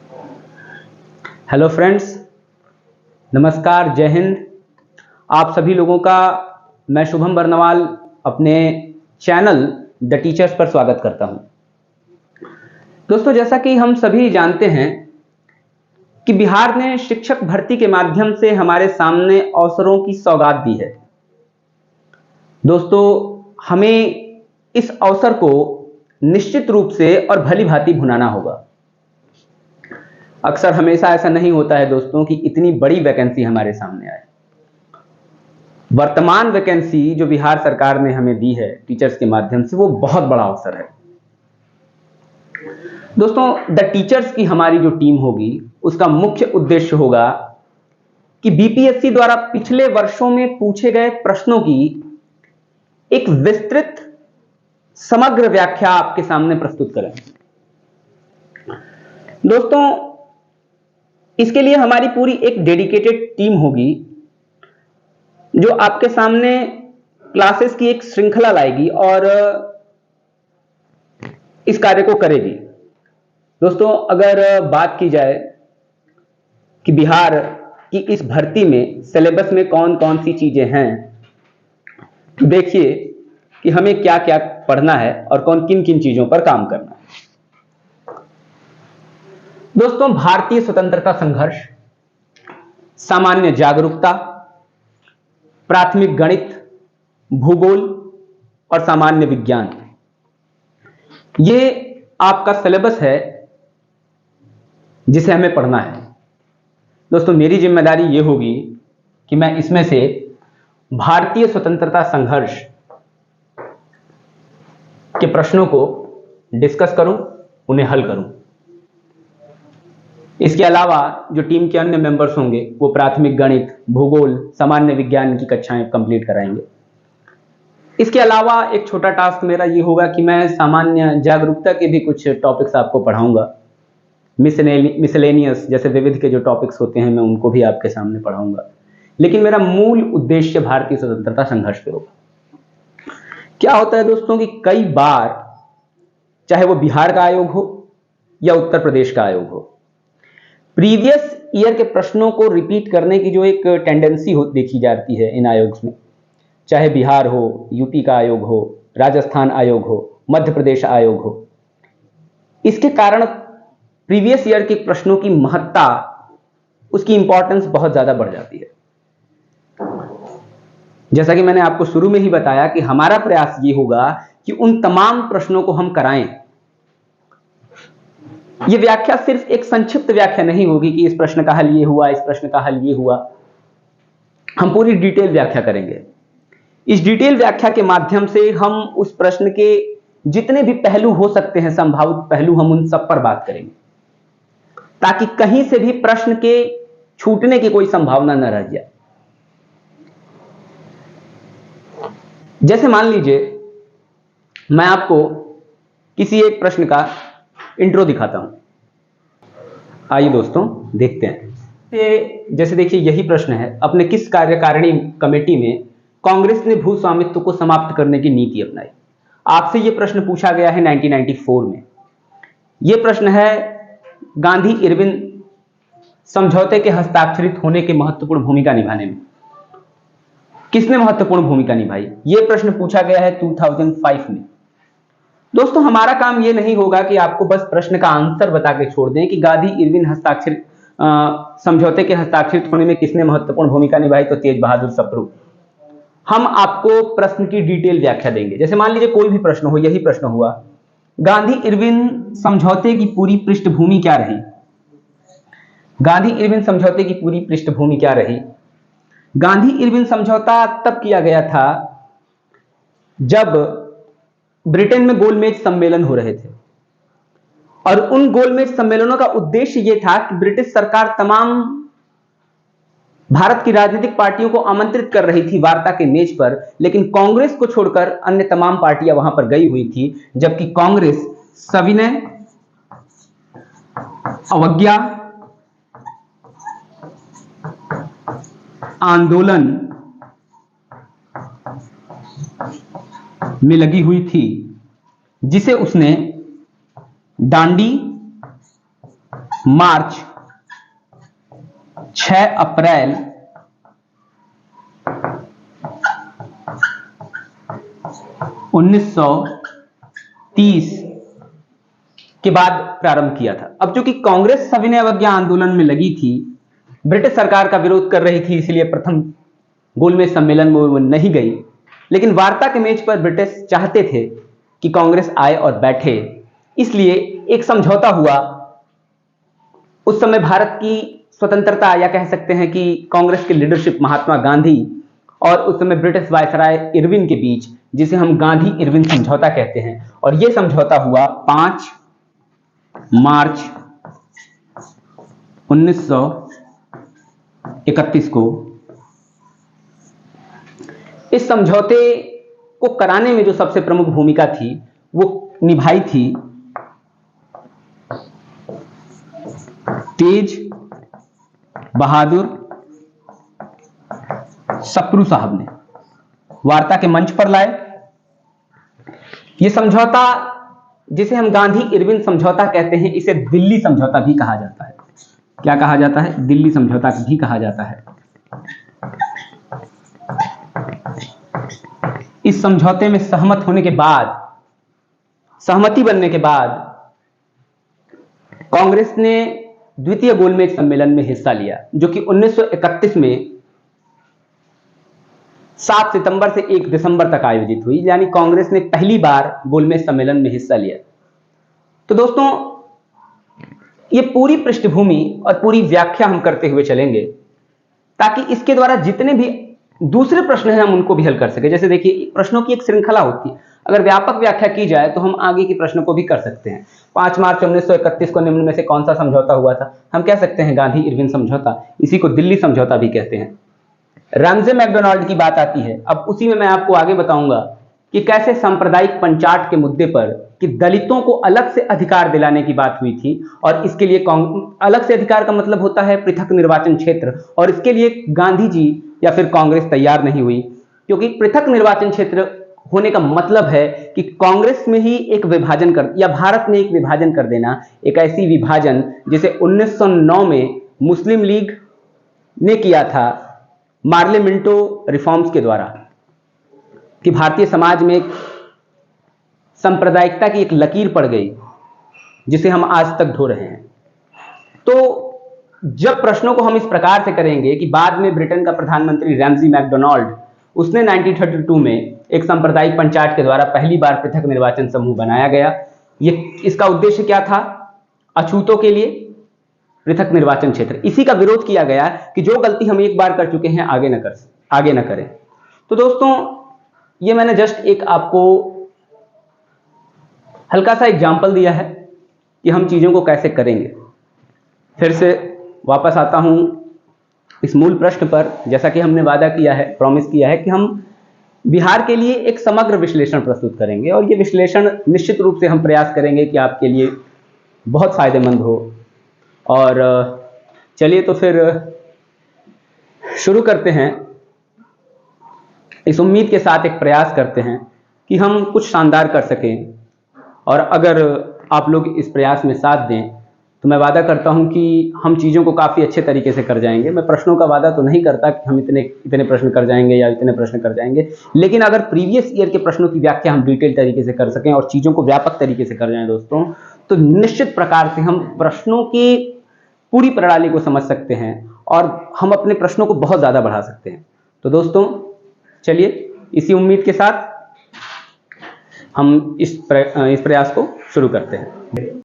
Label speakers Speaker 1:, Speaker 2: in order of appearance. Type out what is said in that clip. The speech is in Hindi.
Speaker 1: हेलो फ्रेंड्स, नमस्कार, जय हिंद। आप सभी लोगों का मैं शुभम बरनवाल अपने चैनल द टीचर्स पर स्वागत करता हूं। दोस्तों, जैसा कि हम सभी जानते हैं कि बिहार ने शिक्षक भर्ती के माध्यम से हमारे सामने अवसरों की सौगात दी है। दोस्तों, हमें इस अवसर को निश्चित रूप से और भली भांति भुनाना होगा। अक्सर हमेशा ऐसा नहीं होता है दोस्तों कि इतनी बड़ी वैकेंसी हमारे सामने आए। वर्तमान वैकेंसी जो बिहार सरकार ने हमें दी है टीचर्स के माध्यम से, वो बहुत बड़ा अवसर है। दोस्तों, द टीचर्स की हमारी जो टीम होगी उसका मुख्य उद्देश्य होगा कि बीपीएससी द्वारा पिछले वर्षों में पूछे गए प्रश्नों की एक विस्तृत समग्र व्याख्या आपके सामने प्रस्तुत करें। दोस्तों, इसके लिए हमारी पूरी एक डेडिकेटेड टीम होगी जो आपके सामने क्लासेस की एक श्रृंखला लाएगी और इस कार्य को करेगी। दोस्तों, अगर बात की जाए कि बिहार की इस भर्ती में सिलेबस में कौन कौन सी चीजें हैं, तो देखिए कि हमें क्या क्या पढ़ना है और कौन किन किन चीजों पर काम करना है। दोस्तों, भारतीय स्वतंत्रता संघर्ष, सामान्य जागरूकता, प्राथमिक गणित, भूगोल और सामान्य विज्ञान, ये आपका सिलेबस है जिसे हमें पढ़ना है। दोस्तों, मेरी जिम्मेदारी ये होगी कि मैं इसमें से भारतीय स्वतंत्रता संघर्ष के प्रश्नों को डिस्कस करूं, उन्हें हल करूं। इसके अलावा जो टीम के अन्य मेंबर्स होंगे वो प्राथमिक गणित, भूगोल, सामान्य विज्ञान की कक्षाएं कंप्लीट कराएंगे। इसके अलावा एक छोटा टास्क मेरा ये होगा कि मैं सामान्य जागरूकता के भी कुछ टॉपिक्स आपको पढ़ाऊंगा। मिसलेनियस जैसे विविध के जो टॉपिक्स होते हैं मैं उनको भी आपके सामने पढ़ाऊंगा, लेकिन मेरा मूल उद्देश्य भारतीय स्वतंत्रता संघर्ष पे होगा। क्या होता है दोस्तों कि कई बार चाहे वो बिहार का आयोग हो या उत्तर प्रदेश का आयोग हो, प्रीवियस ईयर के प्रश्नों को रिपीट करने की जो एक टेंडेंसी हो देखी जाती है इन आयोग्स में, चाहे बिहार हो, यूपी का आयोग हो, राजस्थान आयोग हो, मध्य प्रदेश आयोग हो, इसके कारण प्रीवियस ईयर के प्रश्नों की महत्ता, उसकी इंपॉर्टेंस बहुत ज्यादा बढ़ जाती है। जैसा कि मैंने आपको शुरू में ही बताया कि हमारा प्रयास ये होगा कि उन तमाम प्रश्नों को हम कराएं। ये व्याख्या सिर्फ एक संक्षिप्त व्याख्या नहीं होगी कि इस प्रश्न का हल ये हुआ, इस प्रश्न का हल ये हुआ। हम पूरी डिटेल व्याख्या करेंगे। इस डिटेल व्याख्या के माध्यम से हम उस प्रश्न के जितने भी पहलू हो सकते हैं, संभावित पहलू, हम उन सब पर बात करेंगे ताकि कहीं से भी प्रश्न के छूटने की कोई संभावना न रह जाए। जैसे मान लीजिए मैं आपको किसी एक प्रश्न का इंट्रो दिखाता हूं। आइए दोस्तों देखते हैं। जैसे देखिए, यही प्रश्न है, अपने किस कार्यकारिणी कमेटी में कांग्रेस ने भू स्वामित्व को समाप्त करने की नीति अपनाई। आपसे यह प्रश्न पूछा गया है 1994 में। यह प्रश्न है गांधी इरविन समझौते के हस्ताक्षरित होने के महत्वपूर्ण भूमिका निभाने में किसने महत्वपूर्ण भूमिका निभाई। यह प्रश्न पूछा गया है 2005 में। दोस्तों, हमारा काम यह नहीं होगा कि आपको बस प्रश्न का आंसर बता के छोड़ दें कि गांधी इरविन हस्ताक्षरित समझौते के हस्ताक्षरित होने में किसने महत्वपूर्ण भूमिका निभाई, तो तेज बहादुर सप्रू। हम आपको प्रश्न की डिटेल व्याख्या देंगे। जैसे मान लीजिए कोई भी प्रश्न हो, यही प्रश्न हुआ, गांधी इरविन समझौते की पूरी पृष्ठभूमि क्या रही। गांधी इरविन समझौते की पूरी पृष्ठभूमि क्या रही। गांधी इरविन समझौता तब किया गया था जब ब्रिटेन में गोलमेज सम्मेलन हो रहे थे, और उन गोलमेज सम्मेलनों का उद्देश्य यह था कि ब्रिटिश सरकार तमाम भारत की राजनीतिक पार्टियों को आमंत्रित कर रही थी वार्ता के मेज पर, लेकिन कांग्रेस को छोड़कर अन्य तमाम पार्टियां वहां पर गई हुई थी, जबकि कांग्रेस सविनय अवज्ञा आंदोलन में लगी हुई थी, जिसे उसने डांडी मार्च 6 अप्रैल 1930 के बाद प्रारंभ किया था। अब चूंकि कांग्रेस सविनय अवज्ञा आंदोलन में लगी थी, ब्रिटिश सरकार का विरोध कर रही थी, इसलिए प्रथम गोलमेज सम्मेलन में वो नहीं गई। लेकिन वार्ता के मेज पर ब्रिटिश चाहते थे कि कांग्रेस आए और बैठे, इसलिए एक समझौता हुआ। उस समय भारत की स्वतंत्रता, या कह सकते हैं कि कांग्रेस की लीडरशिप महात्मा गांधी और उस समय ब्रिटिश वायसराय इरविन के बीच, जिसे हम गांधी इरविन समझौता कहते हैं। और यह समझौता हुआ 5 मार्च 1931 को। इस समझौते को कराने में जो सबसे प्रमुख भूमिका थी वो निभाई थी तेज बहादुर सप्रू साहब ने। वार्ता के मंच पर लाए यह समझौता, जिसे हम गांधी इरविन समझौता कहते हैं, इसे दिल्ली समझौता भी कहा जाता है। क्या कहा जाता है? दिल्ली समझौता भी कहा जाता है। इस समझौते में सहमत होने के बाद, सहमति बनने के बाद, कांग्रेस ने द्वितीय गोलमेज सम्मेलन में हिस्सा लिया, जो कि 1931 में 7 सितंबर से 1 दिसंबर तक आयोजित हुई। यानी कांग्रेस ने पहली बार गोलमेज सम्मेलन में हिस्सा लिया। तो दोस्तों, ये पूरी पृष्ठभूमि और पूरी व्याख्या हम करते हुए चलेंगे, ताकि इसके द्वारा जितने भी दूसरे प्रश्न हैं हम उनको भी हल कर सके। जैसे देखिए, प्रश्नों की एक श्रृंखला होती है, अगर व्यापक व्याख्या की जाए तो हम आगे के प्रश्न को भी कर सकते हैं। 5 मार्च 1931 को निम्न में से कौन सा समझौता हुआ था? हम कह सकते हैं गांधी इरविन समझौता, इसी को दिल्ली समझौता भी कहते हैं। रैमजे मैकडोनाल्ड की बात आती है। अब उसी में मैं आपको आगे बताऊंगा कि कैसे सांप्रदायिक पंचाट के मुद्दे पर कि दलितों को अलग से अधिकार दिलाने की बात हुई थी, और इसके लिए अलग से अधिकार का मतलब होता है पृथक निर्वाचन क्षेत्र, और इसके लिए गांधी जी या फिर कांग्रेस तैयार नहीं हुई, क्योंकि पृथक निर्वाचन क्षेत्र होने का मतलब है कि कांग्रेस में ही एक विभाजन कर, या भारत में एक विभाजन कर देना, एक ऐसी विभाजन जिसे 1909 में मुस्लिम लीग ने किया था मार्लेमिंटो रिफॉर्म्स के द्वारा, कि भारतीय समाज में सांप्रदायिकता की एक लकीर पड़ गई, जिसे हम आज तक ढो रहे हैं। तो जब प्रश्नों को हम इस प्रकार से करेंगे कि बाद में ब्रिटेन का प्रधानमंत्री रैमजी मैकडोनाल्ड, उसने 1932 में एक सांप्रदायिक पंचायत के द्वारा पहली बार पृथक निर्वाचन समूह बनाया गया। इसका उद्देश्य क्या था? अछूतों के लिए पृथक निर्वाचन क्षेत्र। इसी का विरोध किया गया कि जो गलती हम एक बार कर चुके हैं आगे न करें। तो दोस्तों, ये मैंने जस्ट एक आपको हल्का सा एग्जाम्पल दिया है कि हम चीजों को कैसे करेंगे। फिर से वापस आता हूं इस मूल प्रश्न पर। जैसा कि हमने वादा किया है, प्रॉमिस किया है कि हम बिहार के लिए एक समग्र विश्लेषण प्रस्तुत करेंगे, और ये विश्लेषण निश्चित रूप से हम प्रयास करेंगे कि आपके लिए बहुत फायदेमंद हो। और चलिए तो फिर शुरू करते हैं। इस उम्मीद के साथ एक प्रयास करते हैं कि हम कुछ शानदार कर सकें, और अगर आप लोग इस प्रयास में साथ दें तो मैं वादा करता हूं कि हम चीज़ों को काफ़ी अच्छे तरीके से कर जाएंगे। मैं प्रश्नों का वादा तो नहीं करता कि हम इतने प्रश्न कर जाएंगे या इतने प्रश्न कर जाएंगे, लेकिन अगर प्रीवियस ईयर के प्रश्नों की व्याख्या हम डिटेल तरीके से कर सकें और चीज़ों को व्यापक तरीके से कर जाएं दोस्तों, तो निश्चित प्रकार से हम प्रश्नों की पूरी प्रणाली को समझ सकते हैं और हम अपने प्रश्नों को बहुत ज़्यादा बढ़ा सकते हैं। तो दोस्तों, चलिए इसी उम्मीद के साथ हम इस प्रयास को शुरू करते हैं।